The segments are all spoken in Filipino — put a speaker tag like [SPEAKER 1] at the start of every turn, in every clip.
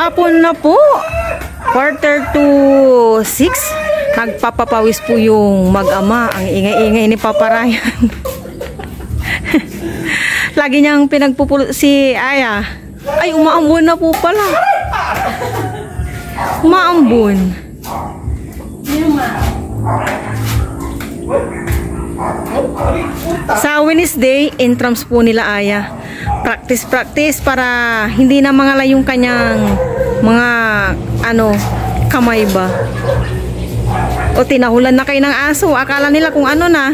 [SPEAKER 1] Hapon na po. 5:45. Nagpapapawis po yung mag-ama. Ang ingay-ingay ni Papa Ryan. Lagi niyang pinagpupulot si Aya. Ay, umaambon na po pala. Umaambon. Sa Wednesday, entrance po nila Aya. Practice para hindi na mangala yung kanyang mga kamay ba. O tinahulan na kayo ng aso. Akala nila kung ano na.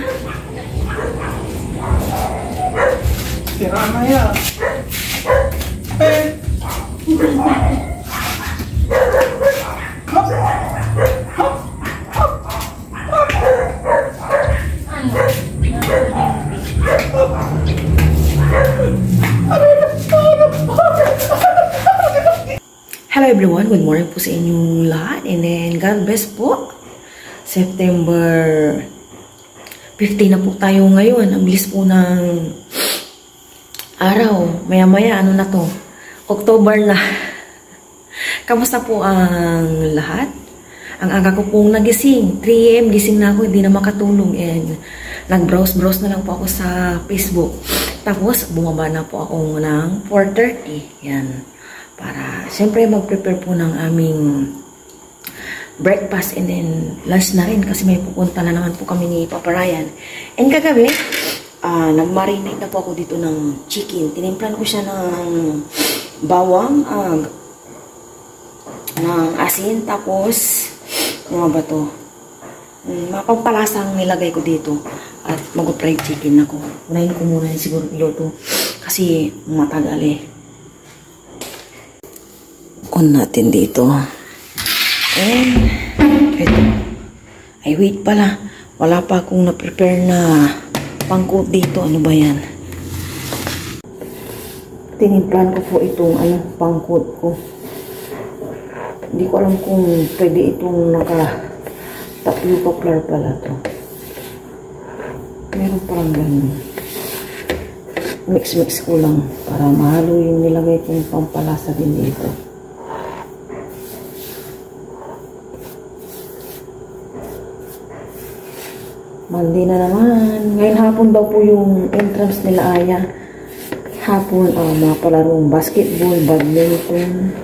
[SPEAKER 2] Sira na yan.
[SPEAKER 1] Hello everyone, good morning po sa inyong lahat, and then God bless po. September 15 na po tayo ngayon. Ang bilis po ng araw. Maya-maya, ano na to? October na. Kamusta po ang lahat? Ang aga ko pong nagising. 3 AM, gising na ako, hindi na makatulog. And nag-browse na lang po ako sa Facebook. Tapos, bumaba na po ako ng 4:30. Yan. Para, siyempre, mag-prepare po ng aming breakfast and then lunch na rin kasi may pupunta na naman po kami ni Papa Ryan. And kagabi, nag-marinate na po ako dito ng chicken. Tinimplan ko siya ng bawang, ng asin, tapos mga bato. Mapagpalasang nilagay ko dito at mag-fried chicken ako. Unahin ko muna siguro piloto kasi matagal eh. On natin dito. And ito. Ay wait pala. Wala pa akong na-prepare na pangkot dito. Ano ba yan? Tinimplan ko po itong pangkot ko. Hindi ko alam kung pwede itong naka-tapioca pala to. Meron parang ganun. Mix ko lang para mahalo yung nilagay kong pampalasa din dito. Monday na naman. Ngayon hapon daw po yung entrance nila Aya. Hapon, mga palarong basketball, badminton.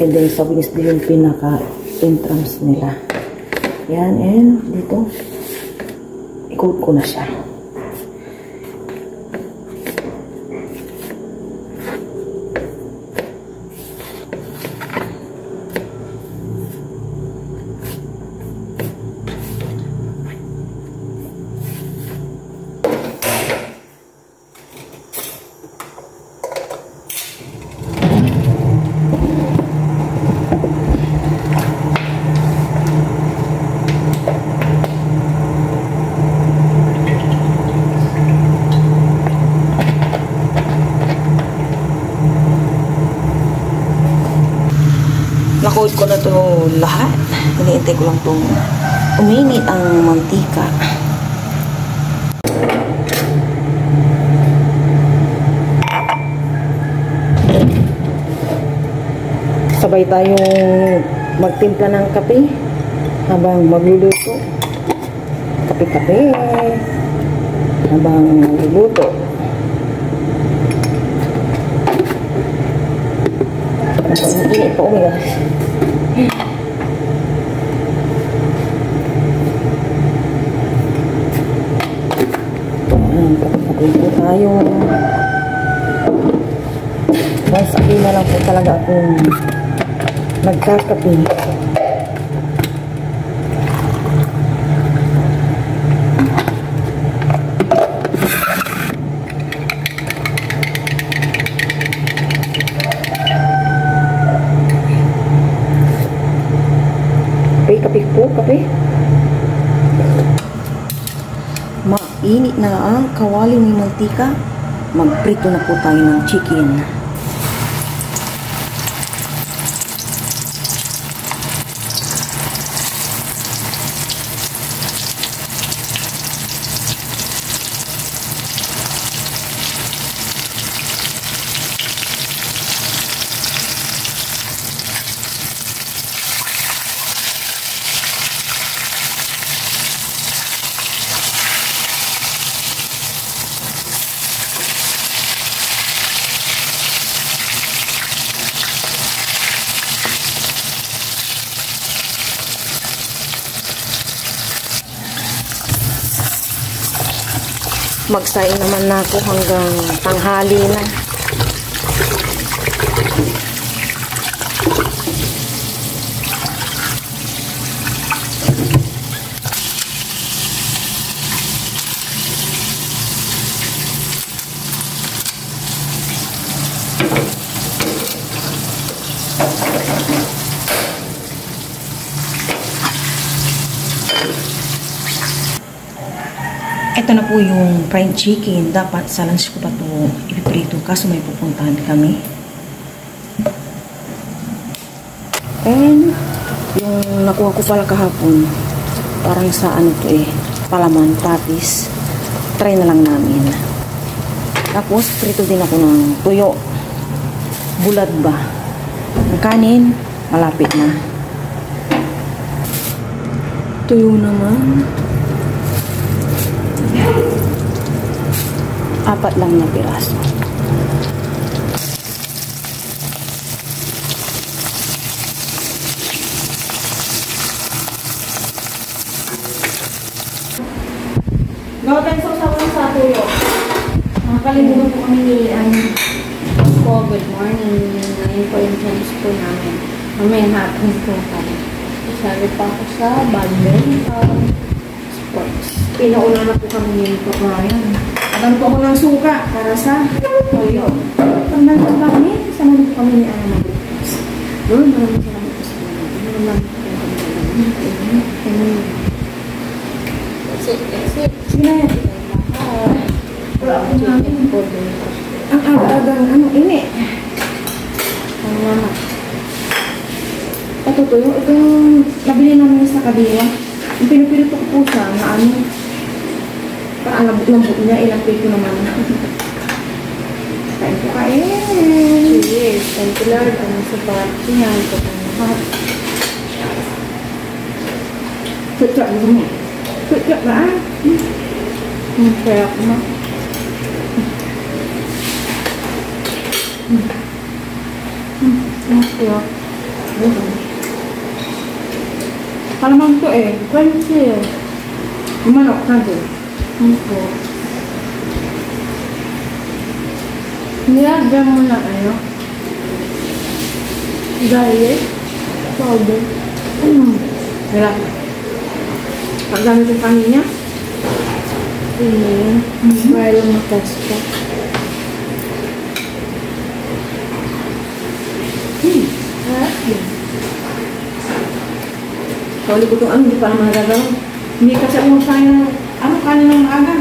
[SPEAKER 1] And then sa Wednesday yung pinaka-entrance nila. Yan, and dito, i-code ko na siya. Nakod ko na to lahat. Hinihintay ko lang itong uminit ang mantika. Sabay tayong magtimpla ng kape habang magluluto. Kape-kape habang magluluto. Ini po guys. Kapag po tayo. Mas akin na lang po talaga akong nagkakape. Kape. Mainit na ang kawali ni mantika. Magprito na po tayo ng chicken. Magsaing naman na ako hanggang tanghali na. Ito na po yung fried chicken. Dapat sa lunch ko pa ito ipiprito kaso may pupuntahan kami. And yung nakuha ko pala kahapon, parang sa ano to palaman, patis. Try na lang namin. Tapos prito din ako ng tuyo. Bulad ba? Ang kanin, malapit na. Tuyo naman. 4 lang na piraso.
[SPEAKER 3] Gawa tayo sa usapan sa tuyo. Nakakalimutan po kami ni po, good morning. Ngayon po yung chance po namin. Mamaya hapon po kami. Sabi pa ako sa badminton sports.
[SPEAKER 1] Pinauna na po kami ni Papayan. Alam po ako ng suka para sa toyo.
[SPEAKER 3] Pag nandun kami, sama po kami ni Ana Magutos. Doon, maraming salamat po sa mga. Ano naman po kami. Sige na yan. Wala akong namin po doon.
[SPEAKER 1] Ang aga-agang ini.
[SPEAKER 3] Ang mama.
[SPEAKER 1] Ito to, ito yung nabili namin sa kabila. Yung pinupilito ko po siya na parang lambot niya, ilapit ko naman. Kain ko kain.
[SPEAKER 3] Yes, thank you Lord. Ano sa party niya, ito po lahat.
[SPEAKER 1] Sutra mo mo. Sutra ba?
[SPEAKER 3] Kaya ako na. Kaya.
[SPEAKER 1] Kalamang to
[SPEAKER 3] Crunchy.
[SPEAKER 1] Manok na to.
[SPEAKER 3] Opo. Nilagyan mo na garlic powder.
[SPEAKER 1] Wala. Paggamit yung kanin niya.
[SPEAKER 3] Para lumakas pa.
[SPEAKER 1] Kauli ko itong hindi pa naman nagagawa. Hindi kasi ako magkain ng kanin ng maaga.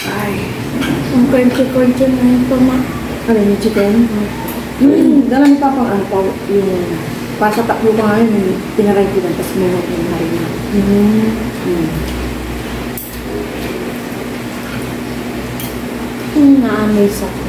[SPEAKER 1] Ay.
[SPEAKER 3] Ang crunchy na ito ma.
[SPEAKER 1] Ano yung chicken? Dala ni Papa yung pasatak ko ngayon, tinaray ko lang, tapos may yung harina.
[SPEAKER 3] Na-amaze ako.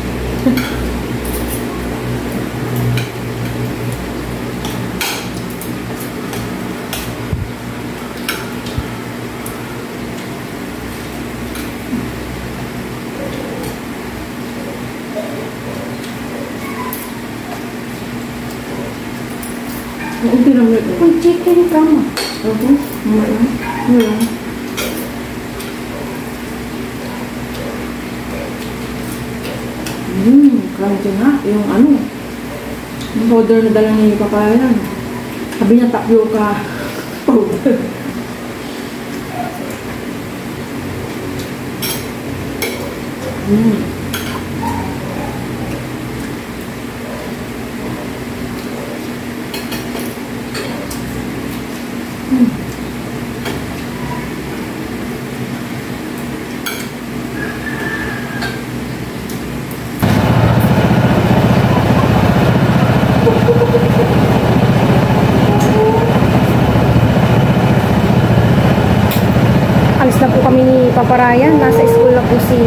[SPEAKER 1] Kung chicken ka mo. Crunchy nga. Yung yung powder na dala niya yung Papayan. Sabi niya tapioca powder. Alis na po kami ni Papa Ryan. Nasa school na po si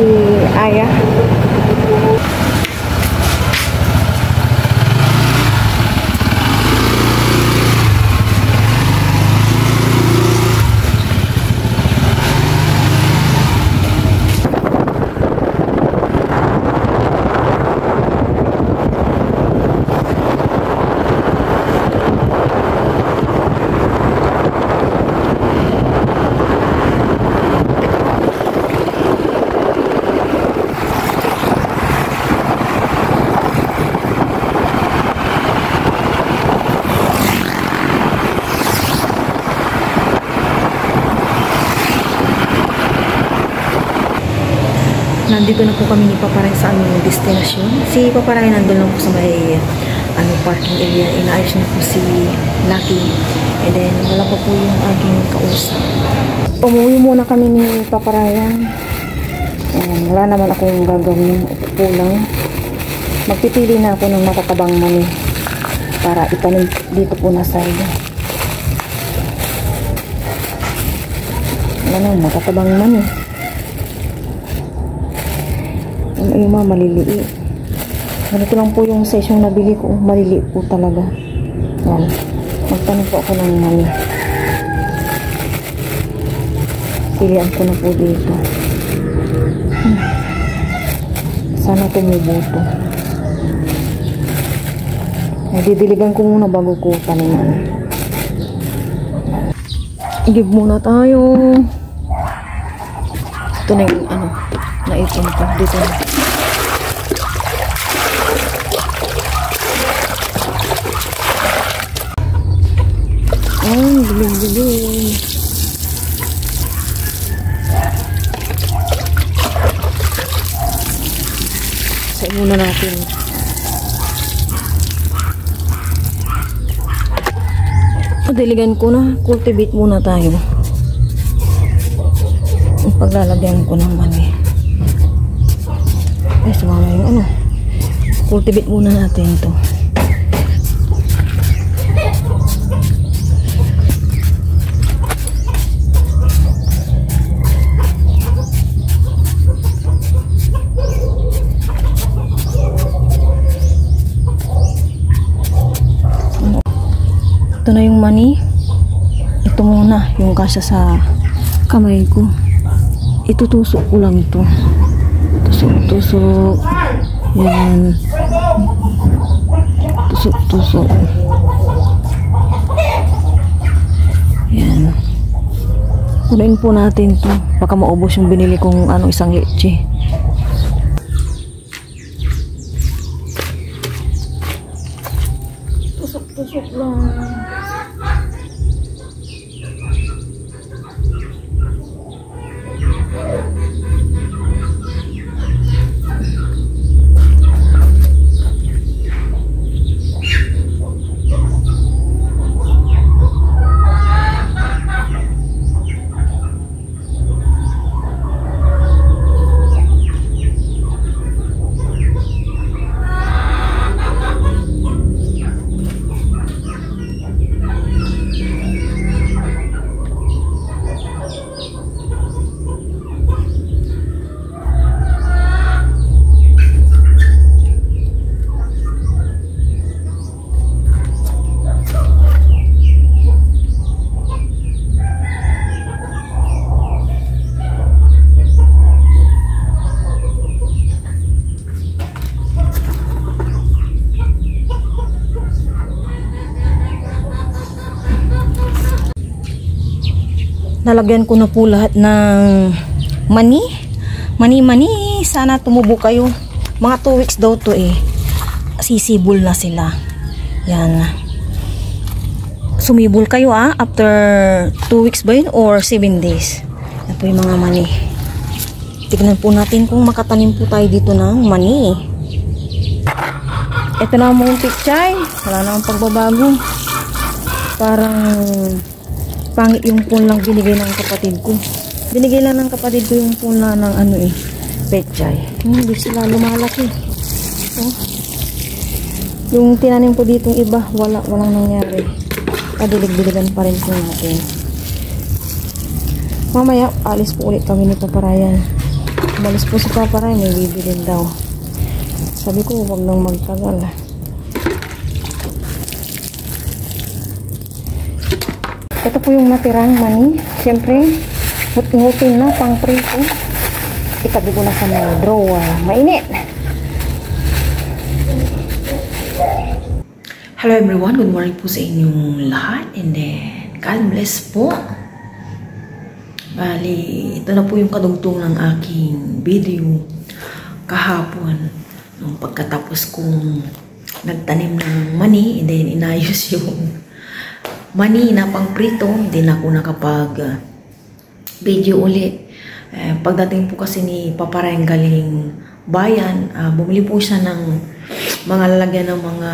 [SPEAKER 1] Aya. nandito na po kami ni Paparay sa aming destinasyon. Si Paparay nandun lang po sa may parking area. Inaayos niya po si Lucky. And then, wala pa po yung aking kausap. Umuwi muna kami ni Paparayan. Wala naman akong gagawin. Upo lang. Magpipili na ako ng matatabang mani para itanim dito po na side. Ano, matatabang mani. Yung mga maliliit. Ganito lang po yung size yung nabili ko. Maliliit po talaga. Yan. Magtanong po ako ng mani. Pilihan ko na po dito. Sana tumubuto. Didiligan ko muna bago ko taniman. Give muna tayo. Ito na yung naipon ko. Dito na. Ay, biling-biling. Sa'yo muna natin. Diligan ko na. Cultivate muna tayo. Paglalagyan ko naman eh. Ay, sumama yung cultivate muna natin ito. Ito na yung mani. Ito muna yung kasya sa kamay ko. Itutusok ko lang ito. Tusok. Yan. Tusok. Yan. Kunain po natin ito. Baka maubos yung binili kong isang leche. Tusok lang. Nalagyan ko na po lahat ng mani. Mani. Sana tumubo kayo. Mga 2 weeks daw to eh. Sisibol na sila. Yan. Sumibol kayo after 2 weeks ba yun or 7 days. Yan po yung mga mani. Tignan po natin kung makatanim po tayo dito ng mani. Ito na ang muntik chay. Wala na ang pagbabago. Parang pangit yung punlang binigay ng kapatid ko. Binigay lang ng kapatid ko yung punla ng pechay. Hindi sila lumalaki. Yung tinanim ko ditong iba, walang nangyari. Dilig-diligan pa rin po natin. Mamaya, alis po ulit kami ni Paparayan. Umalis po si Paparayan, may bibilin daw. Sabi ko, huwag nang magtagal. Ito po yung natirang mani. Siyempre, ngutin na, pang prito. Itabi ko na sa may drawer. Mainit! Hello everyone, good morning po sa inyong lahat. And then, God bless po. Bali, ito na po yung kadugtong ng aking video kahapon. Nung pagkatapos kong nagtanim ng mani, and then inayos yung mani na pang prito, hindi na ako nakapag video ulit. Pagdating po kasi ni Papa Ryan galing bayan, bumili po siya ng mga lalagyan ng mga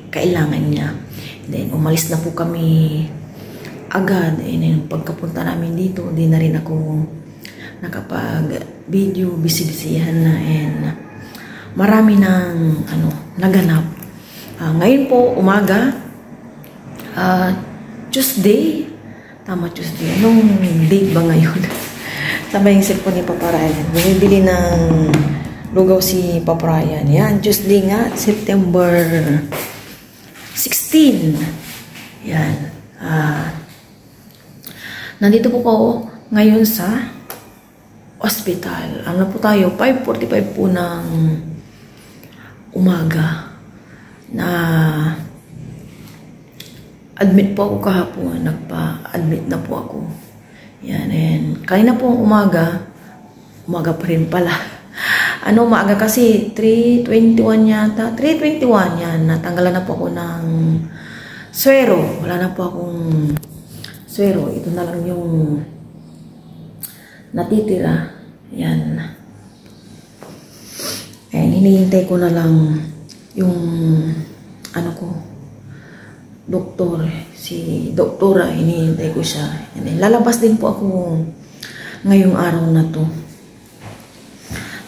[SPEAKER 1] kailangan niya. Then umalis na po kami agad. And pagkapunta namin dito, di na rin ako nakapag-video, busy-busyhan na, and marami ng naganap. Ngayon po, umaga, Tuesday, Tuesday. Anong date ba ngayon? Sabay yung cellphone ni Papa Ryan. Bumibili ng lugaw si Papa Ryan. Yan, Tuesday nga, September 16. Yan. Nandito po ako ngayon sa hospital. Ano po tayo? 5:45 po ng umaga. Na admit po ako kahapon. Nagpa-admit na po ako. Yan, and kanina po umaga pa rin pala. Maaga kasi 3:21 yata. 3:21 yan. Natanggalan na po ako ng swero. Wala na po akong swero. Ito na lang yung natitira. Yan. And hinihintay ko na lang yung doktor, si doktora, hinihintay ko siya. And then, lalabas din po ako ngayong araw na to.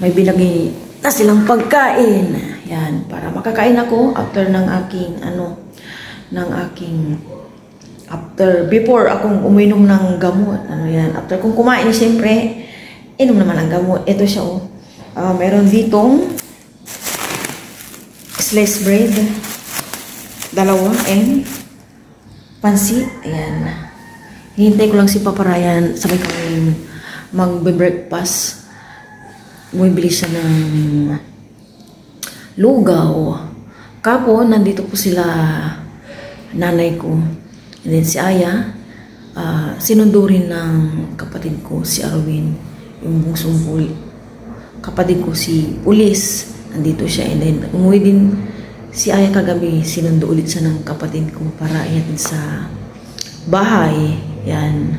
[SPEAKER 1] May binagay na silang pagkain. Yan, para makakain ako after ng before akong uminom ng gamot. Yan, after kong kumain, siyempre, inom naman ang gamot. Ito siya, meron ditong sliced bread, 2, and pansit. Ayan. Hinintay ko lang si Papa Ryan. Sabay kami magbe-breakfast. Bumibili siya ng lugaw. Kapon, nandito po sila nanay ko. And then si Aya, sinundo rin ng kapatid ko, si Arwin. Yung bungsong kapatid ko, si Pulis. Nandito siya. And then, umuwi din si Aya kagabi, sinundo ulit siya ng kapatid ko para ihatid sa bahay. Yan.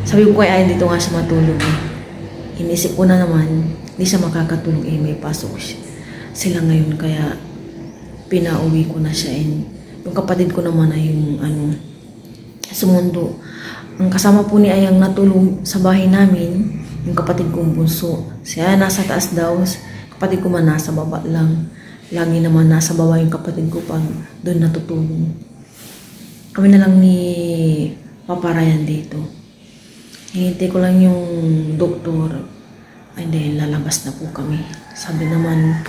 [SPEAKER 1] Sabi ko kay Aya, dito nga siya matulog. Inisip ko na naman, hindi siya makakatulog. May pasok sila ngayon, kaya pinauwi ko na siya. And yung kapatid ko naman ay yung sumundo. Ang kasama po ni Ayang natulog sa bahay namin, yung kapatid kong bunso. Siya nasa taas daw, kapatid ko man nasa baba lang. Lagi naman nasa baba yung kapatid ko pag doon natutulog. Kami na lang ni Papa Ryan dito. Hinintay ko lang yung doktor. And then lalabas na po kami. Sabi naman,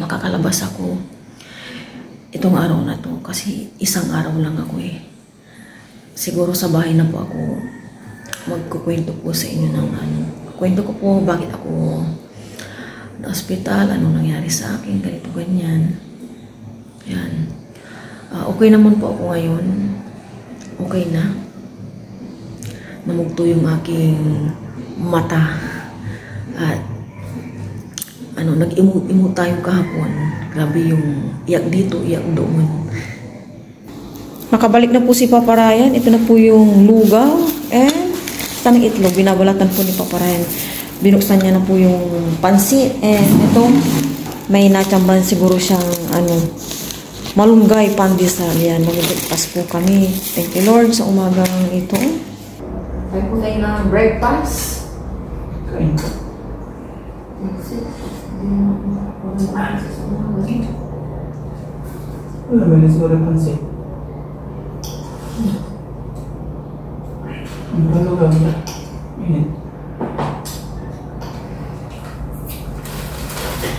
[SPEAKER 1] makakalabas ako itong araw na to. Kasi isang araw lang ako eh. Siguro sa bahay na po ako magkukwento po sa inyo ng kwento ko po bakit ako na hospital, anong nangyari sa akin, ganito, ganyan. Yan. Okay naman po ako ngayon. Okay na. Namugto yung aking mata. At nag-imot tayo kahapon. Grabe yung iyak dito, iyak doon. Nakabalik na po si Papa Ryan. Ito na po yung lugaw. And tanang itlog. Binabalatan po ni Papa Ryan. Binuksan niya na po yung pansit. And ito, may natsamban siguro siyang malunggay pandesal. Yan, mag-breakfast po kami. Thank you Lord sa umagang ito. Tayo po tayo ng breakfast.
[SPEAKER 2] Kain ko. Wala, may siguro pansit. Ang palugaw na. Ayan.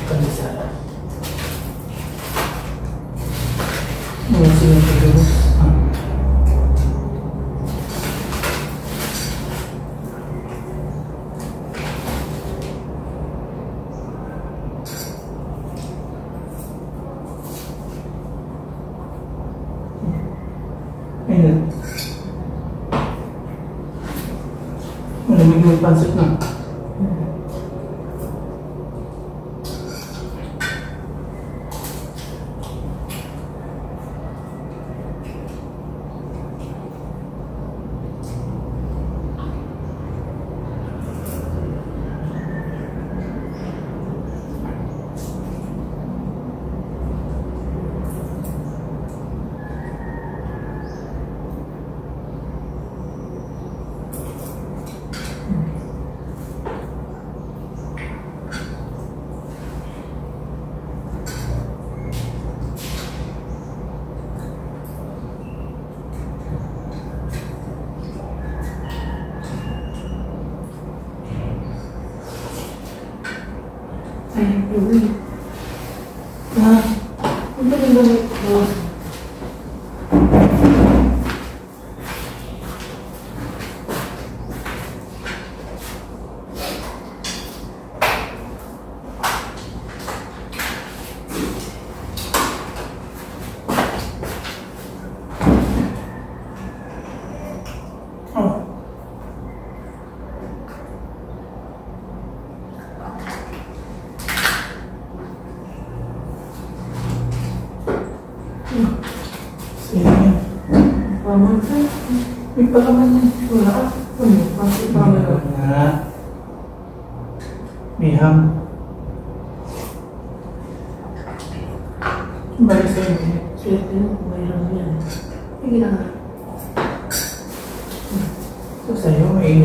[SPEAKER 2] Pandesal. Wala silang siguro. Ayan. Malamig yung pansit na. Ay, yun. Ah, ang tagal na ito. Oh. Sige yan. Paman ka. May palaman yan. Wala ka. Ano? Bakit paman ka? Nga. May ham. Balik sa'yo. Swerte mo kung may ham yan. Sige na nga. So sa'yo, may